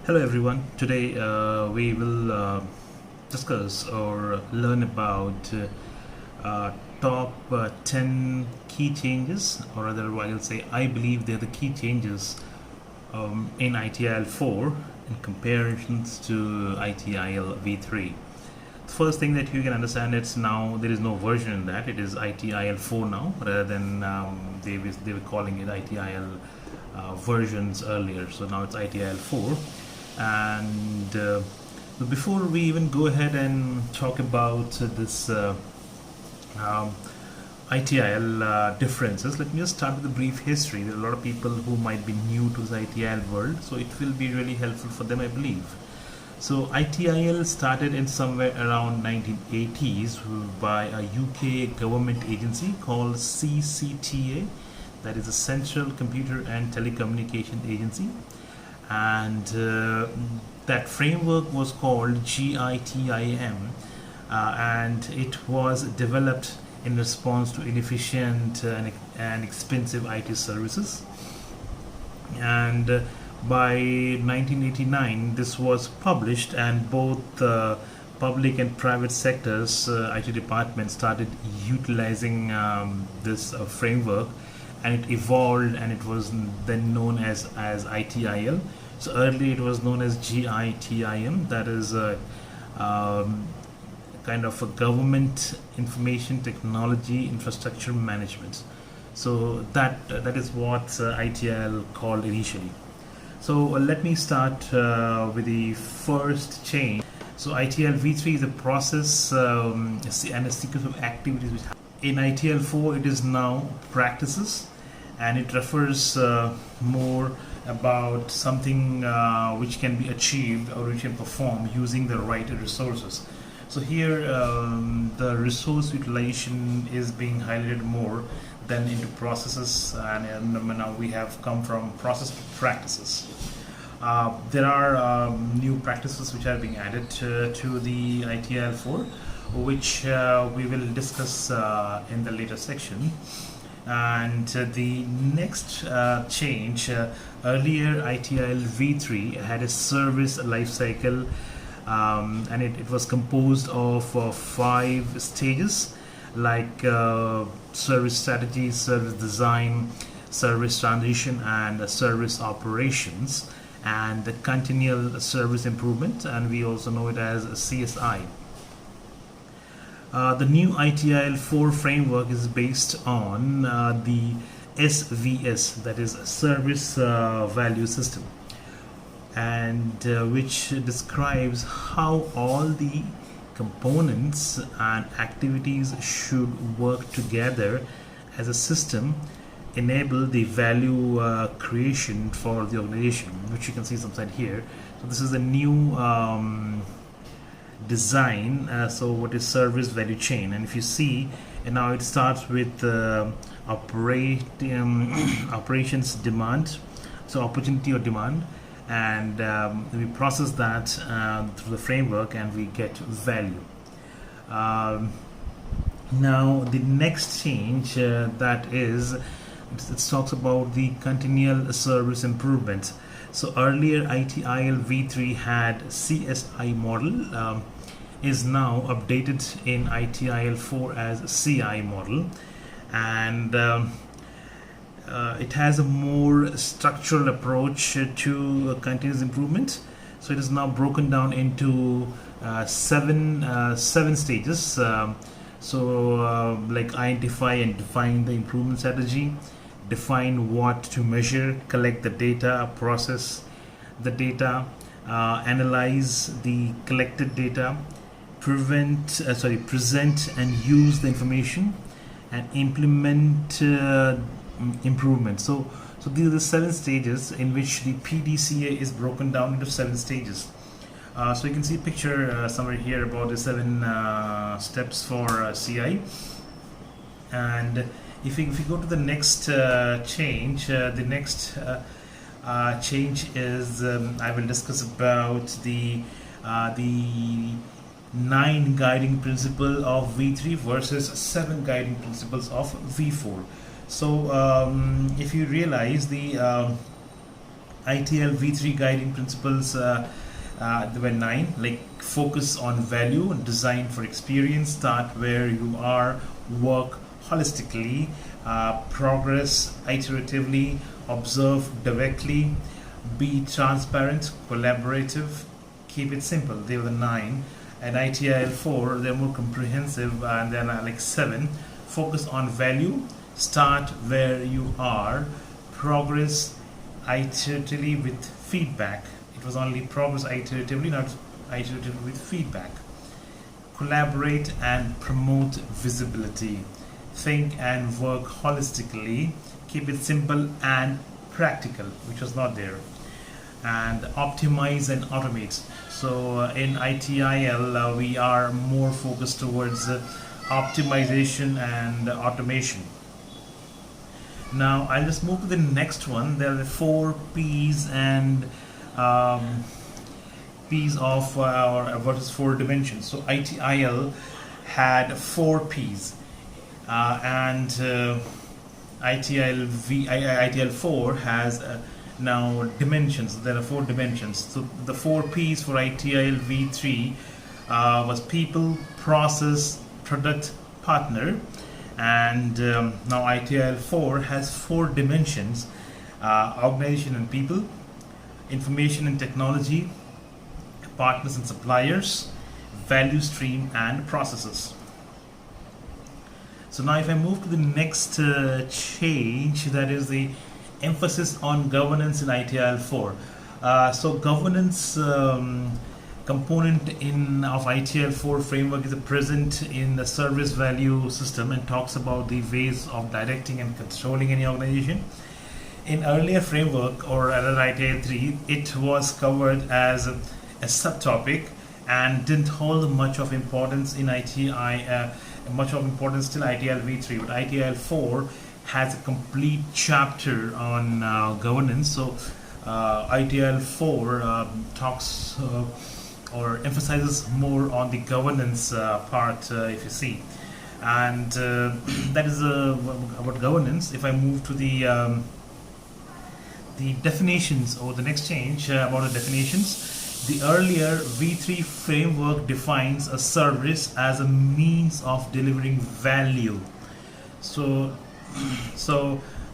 Hello everyone. Today we will discuss or learn about top 10 key changes, or rather I'll say I believe they're the key changes in ITIL 4 in comparisons to ITIL v3. The first thing that you can understand, it's now there is no version in that. It is ITIL 4 now, rather than they were calling it ITIL versions earlier. So now it's ITIL 4. And before we even go ahead and talk about this ITIL differences, let me just start with a brief history. There are a lot of people who might be new to the ITIL world, so it will be really helpful for them, I believe. So ITIL started in somewhere around 1980s by a UK government agency called CCTA, that is the Central Computer and Telecommunication Agency. And that framework was called GITIM, and it was developed in response to inefficient and expensive IT services. And by 1989 this was published, and both public and private sectors IT departments started utilizing this framework, and it evolved, and it was then known as ITIL. So earlier it was known as GITIM, that is kind of a government information technology infrastructure management. So that is what ITIL called initially. So let me start with the first change. So ITIL v3 is a process and a sequence of activities which in ITIL 4 it is now practices, and it refers more about something which can be achieved or which can perform using the right resources. So here the resource utilization is being highlighted more than into processes, and now we have come from process to practices. There are new practices which are being added to the ITIL 4, which we will discuss in the later section. And the next change, earlier ITIL v3 had a service lifecycle, and it was composed of 5 stages, like service strategy, service design, service transition, and service operations, and the continual service improvement, and we also know it as CSI. The new ITIL 4 framework is based on the SVS, that is Service Value System, and which describes how all the components and activities should work together as a system, enable the value creation for the organization, which you can see somewhere here. So this is a new design. So what is service value chain? And if you see, and now it starts with operations demand, so opportunity or demand, and we process that through the framework, and we get value. Now the next change that is, it talks about the continual service improvement. So earlier ITIL v3 had CSI model, is now updated in ITIL 4 as CI model, and it has a more structural approach to continuous improvement. So it is now broken down into seven stages. Like identify and define the improvement strategy, define what to measure, collect the data, process the data, analyze the collected data, present and use the information, and implement improvement. So these are the 7 stages in which the PDCA is broken down into 7 stages. So you can see a picture somewhere here about the 7 steps for CI. And if we go to the next change, the next change is I will discuss about the 9 guiding principles of v3 versus 7 guiding principles of v4. So if you realize, the ITIL V3 guiding principles, there were 9, like focus on value, design for experience, start where you are, work holistically, progress iteratively, observe directly, be transparent, collaborative, keep it simple. They were the 9. And ITIL 4, they're more comprehensive, and then like 7, focus on value, start where you are, progress iteratively with feedback. It was only progress iteratively, not iteratively with feedback. Collaborate and promote visibility. Think and work holistically. Keep it simple and practical, which was not there. And optimize and automate. So in ITIL, we are more focused towards optimization and automation. Now I'll just move to the next one. There are the 4 P's and P's of versus 4 dimensions. So ITIL had 4 P's, and ITIL 4 has now dimensions. There are 4 dimensions. So the 4 P's for ITIL V3 was people, process, product, partner. And now ITIL 4 has 4 dimensions: organization and people, information and technology, partners and suppliers, value stream, and processes. So now if I move to the next change, that is the emphasis on governance in ITIL 4. So governance component of ITIL 4 framework is present in the service value system and talks about the ways of directing and controlling any organization. In earlier framework, or rather ITIL 3, it was covered as a subtopic and didn't hold much of importance in much of importance till ITIL V3. But ITIL 4 has a complete chapter on governance. So ITIL 4 talks or emphasizes more on the governance part, if you see, and that is about governance. If I move to the definitions, or the next change about the definitions, the earlier V3 framework defines a service as a means of delivering value. So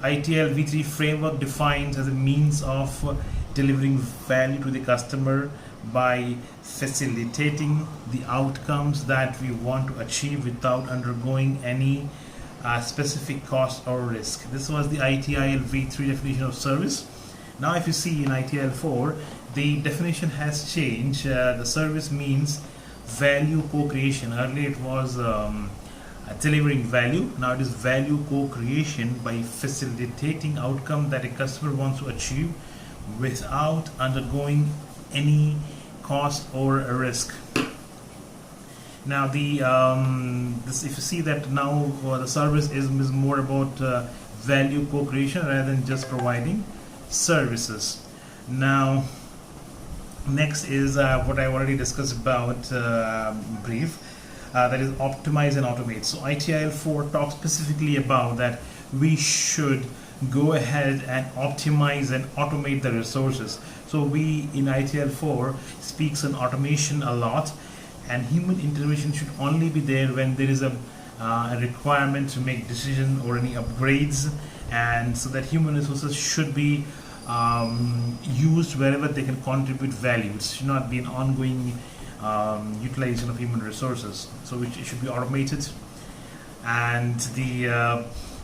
ITIL V3 framework defines as a means of delivering value to the customer by facilitating the outcomes that we want to achieve without undergoing any specific cost or risk. This was the ITIL V3 definition of service. Now if you see in ITIL 4, the definition has changed. The service means value co-creation. Earlier it was delivering value. Now it is value co-creation by facilitating outcome that a customer wants to achieve without undergoing any cost or a risk. Now the if you see that now the service is more about value co-creation rather than just providing services. Now next is what I already discussed about brief, that is optimize and automate. So ITIL 4 talks specifically about that we should go ahead and optimize and automate the resources. So we in ITIL 4 speaks on automation a lot, and human intervention should only be there when there is a requirement to make decision or any upgrades, and so that human resources should be used wherever they can contribute value. It should not be an ongoing utilization of human resources, so it should be automated. And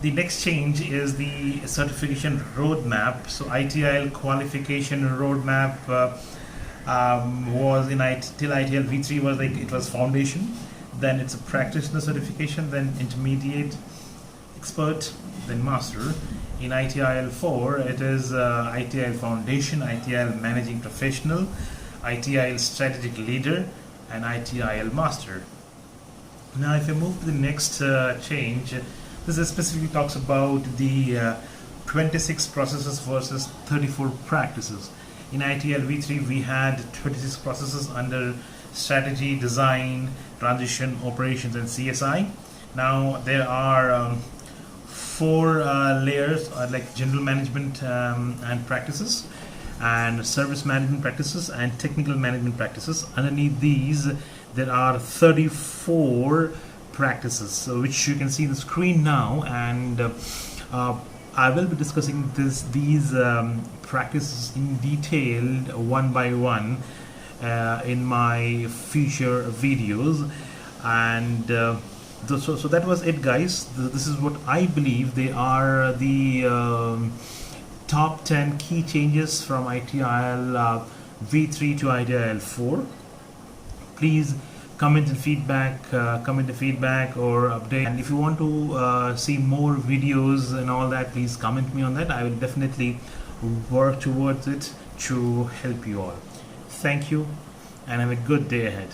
the next change is the certification roadmap. So ITIL qualification roadmap was till ITIL V3 was like, it was foundation, then it's a practitioner certification, then intermediate, expert, then master. In ITIL 4 it is ITIL foundation, ITIL managing professional, ITIL strategic leader, and ITIL master. Now if I move to the next change, this specifically talks about the 26 processes versus 34 practices. In ITIL V3 we had 26 processes under strategy, design, transition, operations, and CSI. Now there are 4 layers like general management and practices, and service management practices and technical management practices. Underneath these there are 34 practices, so which you can see the screen now, and I will be discussing these practices in detail one by one in my future videos. And so that was it, guys. This is what I believe they are the top 10 key changes from ITIL V3 to ITIL 4. Please comment and feedback, or update. And if you want to see more videos and all that, please comment me on that. I will definitely work towards it to help you all. Thank you, and have a good day ahead.